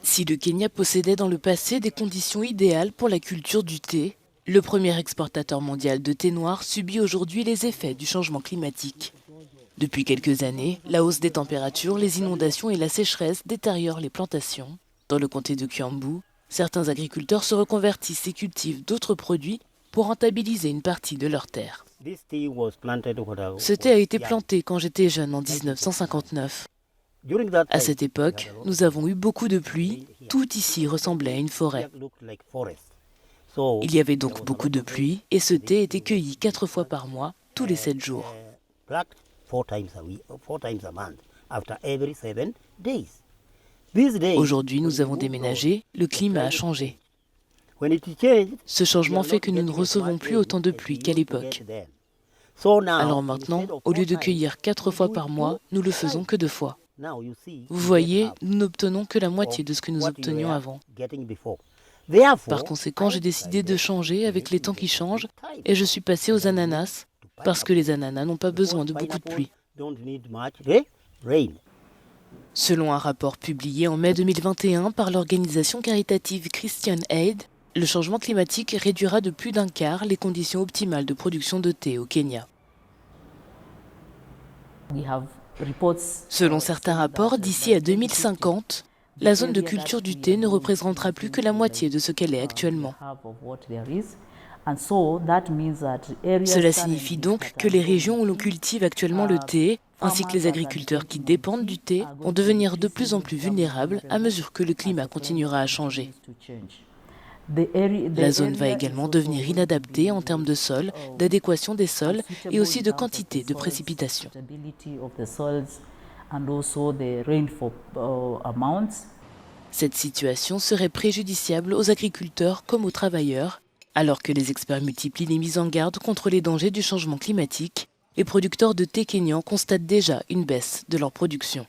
Si le Kenya possédait dans le passé des conditions idéales pour la culture du thé, le premier exportateur mondial de thé noir subit aujourd'hui les effets du changement climatique. Depuis quelques années, la hausse des températures, les inondations et la sécheresse détériorent les plantations. Dans le comté de Kiambu, certains agriculteurs se reconvertissent et cultivent d'autres produits pour rentabiliser une partie de leurs terres. Ce thé a été planté quand j'étais jeune en 1959. À cette époque, nous avons eu beaucoup de pluie, tout ici ressemblait à une forêt. Il y avait donc beaucoup de pluie et ce thé était cueilli 4 fois par mois, tous les 7 jours. Aujourd'hui, nous avons déménagé, le climat a changé. Ce changement fait que nous ne recevons plus autant de pluie qu'à l'époque. Alors maintenant, au lieu de cueillir 4 fois par mois, nous le faisons que 2 fois. Vous voyez, nous n'obtenons que la moitié de ce que nous obtenions avant. Par conséquent, j'ai décidé de changer avec les temps qui changent et je suis passé aux ananas parce que les ananas n'ont pas besoin de beaucoup de pluie. Selon un rapport publié en mai 2021 par l'organisation caritative Christian Aid, le changement climatique réduira de plus d'un quart les conditions optimales de production de thé au Kenya. Selon certains rapports, d'ici à 2050, la zone de culture du thé ne représentera plus que la moitié de ce qu'elle est actuellement. Cela signifie donc que les régions où l'on cultive actuellement le thé, ainsi que les agriculteurs qui dépendent du thé, vont devenir de plus en plus vulnérables à mesure que le climat continuera à changer. La zone va également devenir inadaptée en termes de sol, d'adéquation des sols et aussi de quantité de précipitations. Cette situation serait préjudiciable aux agriculteurs comme aux travailleurs, alors que les experts multiplient les mises en garde contre les dangers du changement climatique. Les producteurs de thé kényans constatent déjà une baisse de leur production.